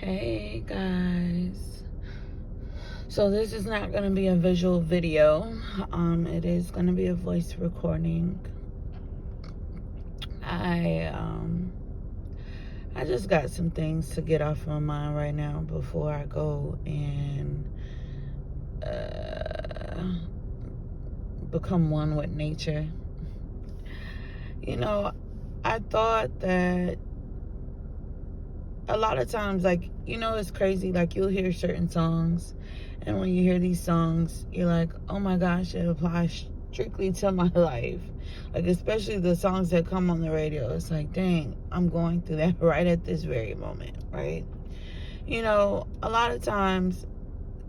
Hey guys, so this is not going to be a visual video. It is going to be a voice recording. I just got some things to get off my mind right now before I go and become one with nature. You know, I thought that a lot of times, like, it's crazy. Like, you'll hear certain songs, and when you hear these songs, you're like, oh my gosh, it applies strictly to my life. Like, especially the songs that come on the radio. It's like, dang, I'm going through that right at this very moment, right? A lot of times,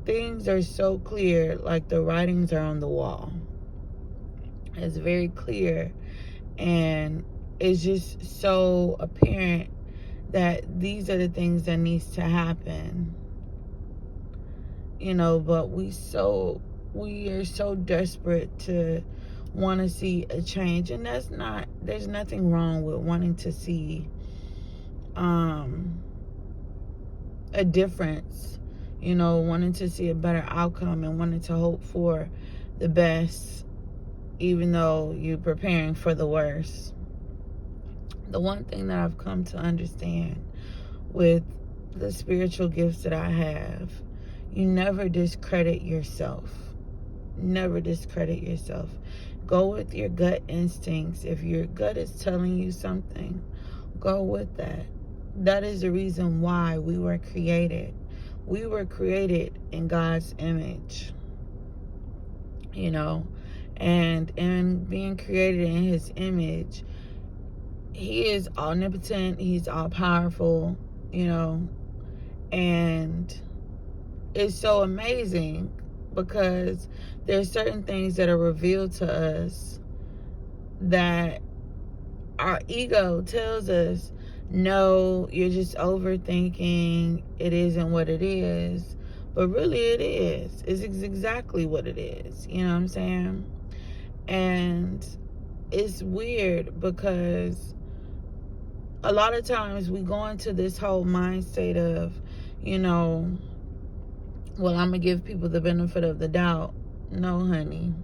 things are so clear, like the writings are on the wall. It's very clear, and it's just so apparent that these are the things that needs to happen, but we are so desperate to want to see a change. And there's nothing wrong with wanting to see a difference, wanting to see a better outcome and wanting to hope for the best, even though you're preparing for the worst. The one thing that I've come to understand with the spiritual gifts that I have, you never discredit yourself. Never discredit yourself. Go with your gut instincts. If your gut is telling you something, go with that. That is the reason why we were created. We were created in God's image, and in being created in His image, He is omnipotent, He's all powerful, and it's so amazing because there's certain things that are revealed to us that our ego tells us, no, you're just overthinking, it isn't what it is. But really it is. It's exactly what it is. You know what I'm saying? And it's weird because a lot of times we go into this whole mind state of, well, I'm going to give people the benefit of the doubt. No, honey.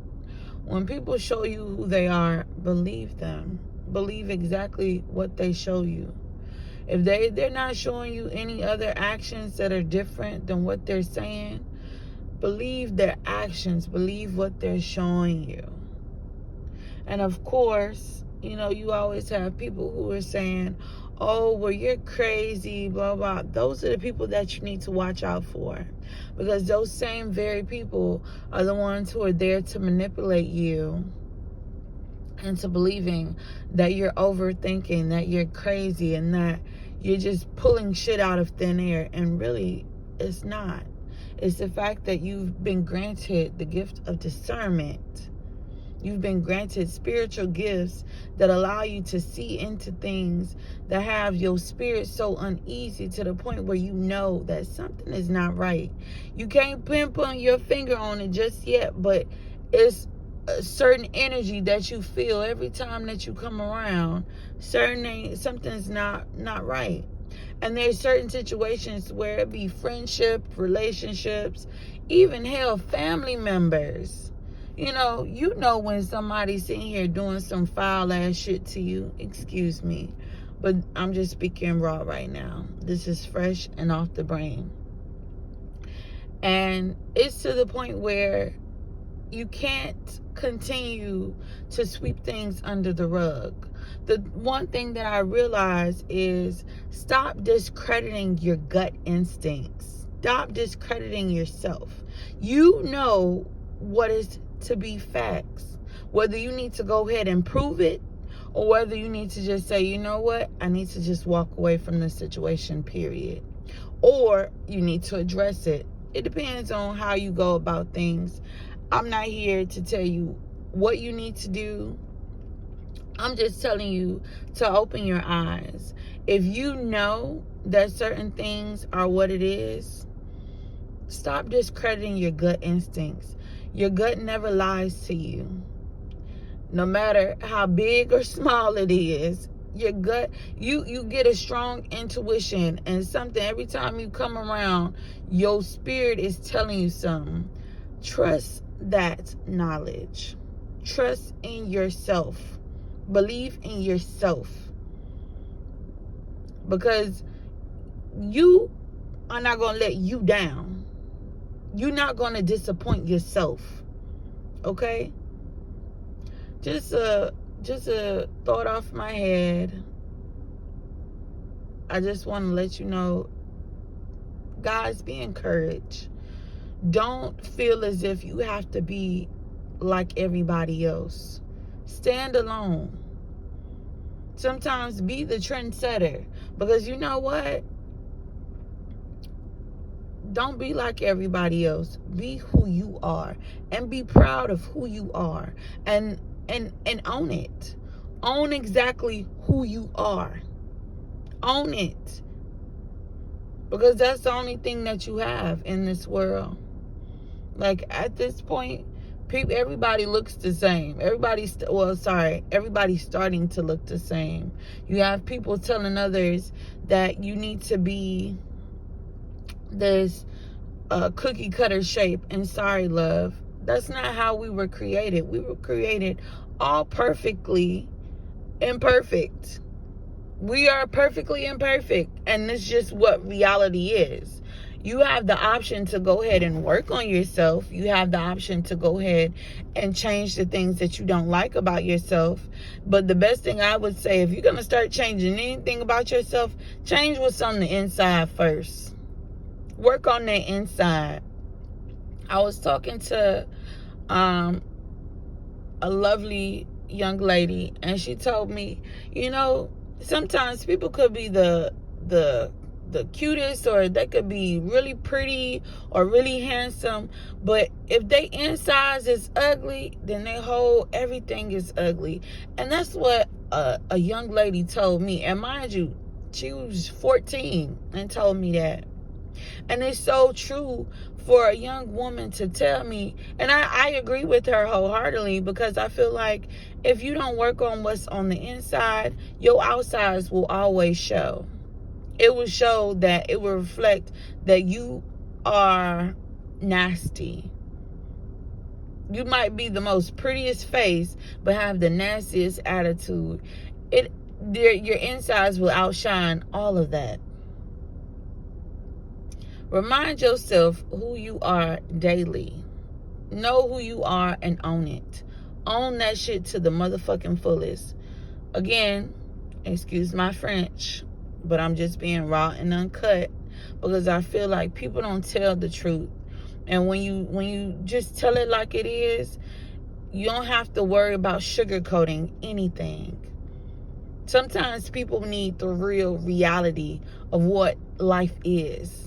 When people show you who they are, believe them. Believe exactly what they show you. If they're not showing you any other actions that are different than what they're saying, believe their actions. Believe what they're showing you. And of course, you always have people who are saying, oh, well, you're crazy, blah, blah. Those are the people that you need to watch out for. Because those same very people are the ones who are there to manipulate you into believing that you're overthinking, that you're crazy, and that you're just pulling shit out of thin air. And really, it's not. It's the fact that you've been granted the gift of discernment. You've been granted spiritual gifts that allow you to see into things that have your spirit so uneasy to the point where you know that something is not right. You can't pinpoint your finger on it just yet, but it's a certain energy that you feel every time that you come around. Something's not right. And there's certain situations where it be friendship, relationships, even hell, family members. When somebody's sitting here doing some foul ass shit to you, excuse me, but I'm just speaking raw right now. This is fresh and off the brain. And it's to the point where you can't continue to sweep things under the rug. The one thing that I realize is stop discrediting your gut instincts. Stop discrediting yourself. You know what is to be facts. Whether you need to go ahead and prove it, or whether you need to just say, you know what, I need to just walk away from this situation, period. Or you need to address it. It depends on how you go about things. I'm not here to tell you what you need to do. I'm just telling you to open your eyes. If you know that certain things are what it is, stop discrediting your gut instincts. Your gut never lies to you. No matter how big or small it is, your gut, you get a strong intuition and something. Every time you come around, your spirit is telling you something. Trust that knowledge. Trust in yourself. Believe in yourself, because you are not going to let you down. You're not going to disappoint yourself. Okay? Just a thought off my head. I just want to let you know, guys, be encouraged. Don't feel as if you have to be like everybody else. Stand alone. Sometimes be the trendsetter, because you know what? Don't be like everybody else. Be who you are, and be proud of who you are, and own it. Own exactly who you are. Own it, because that's the only thing that you have in this world. Like, at this point, everybody looks the same. Everybody's starting to look the same. You have people telling others that you need to be this cookie cutter shape. And sorry, love, that's not how we were created. We were created all perfectly imperfect. We are perfectly imperfect, and it's just what reality is. You have the option to go ahead and work on yourself. You have the option to go ahead and change the things that you don't like about yourself. But the best thing I would say, if you're going to start changing anything about yourself, change what's on the inside first. Work on that inside. I was talking to a lovely young lady, and she told me, sometimes people could be the cutest, or they could be really pretty or really handsome, but if they insides is ugly, then their whole everything is ugly. And that's what a young lady told me. And mind you, she was 14 and told me that. And it's so true for a young woman to tell me. And I agree with her wholeheartedly, because I feel like if you don't work on what's on the inside, your outsides will always show. It will show that, it will reflect that you are nasty. You might be the most prettiest face, but have the nastiest attitude. Your insides will outshine all of that. Remind yourself who you are daily. Know who you are and own it. Own that shit to the motherfucking fullest. Again, excuse my French, but I'm just being raw and uncut, because I feel like people don't tell the truth. And when you just tell it like it is, you don't have to worry about sugarcoating anything. Sometimes people need the real reality of what life is.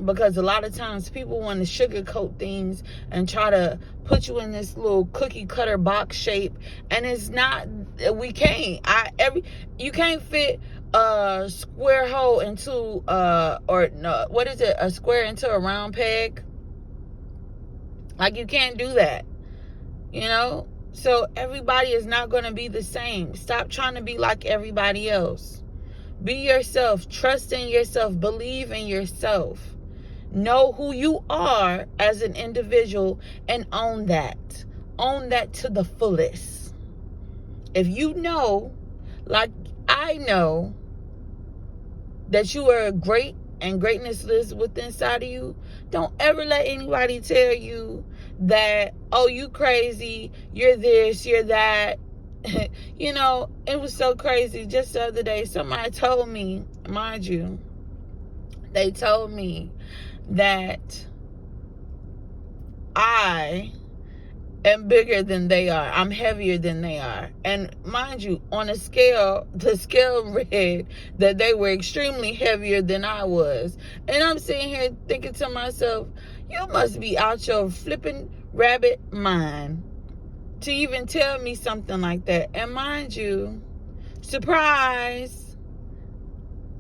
Because a lot of times people want to sugarcoat things and try to put you in this little cookie cutter box shape, and it's not. We can't. You can't fit a square hole into a square into a round peg. Like, you can't do that. So everybody is not going to be the same. Stop trying to be like everybody else. Be yourself. Trust in yourself. Believe in yourself. Know who you are as an individual and own that. Own that to the fullest. If you know, like I know, that you are great and greatness lives within inside of you, don't ever let anybody tell you that, oh, you crazy, you're this, you're that. It was so crazy. Just the other day, somebody told me, mind you, they told me that I am bigger than they are. I'm heavier than they are. And mind you, on the scale read that they were extremely heavier than I was. And I'm sitting here thinking to myself, you must be out your flipping rabbit mind to even tell me something like that. And mind you, surprise,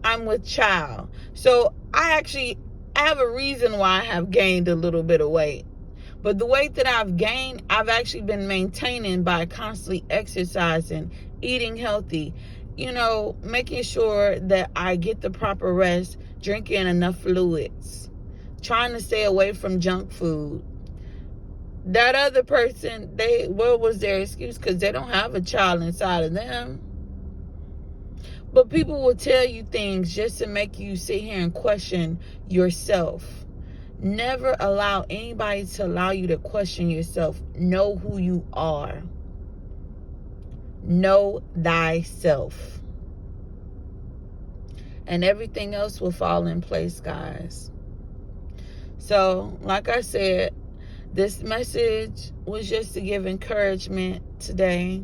I'm with child. So I have a reason why I have gained a little bit of weight. But the weight that I've gained, I've actually been maintaining by constantly exercising, eating healthy, making sure that I get the proper rest, drinking enough fluids, trying to stay away from junk food. That other person, what was their excuse? Because they don't have a child inside of them. But people will tell you things just to make you sit here and question yourself. Never allow anybody to allow you to question yourself. Know who you are. Know thyself. And everything else will fall in place, guys. So, like I said, this message was just to give encouragement today.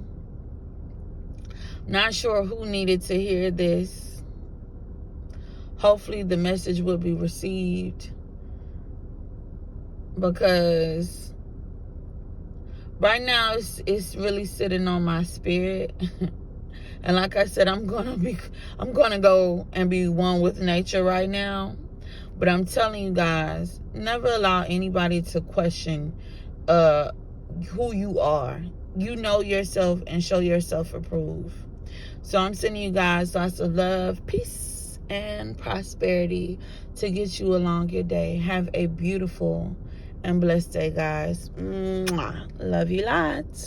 Not sure who needed to hear this. Hopefully the message will be received, because right now it's really sitting on my spirit. And like I said, I'm gonna go and be one with nature right now. But I'm telling you guys, never allow anybody to question who you are. You know yourself and show yourself approved. So I'm sending you guys lots of love, peace, and prosperity to get you along your day. Have a beautiful and blessed day, guys. Mwah. Love you lots.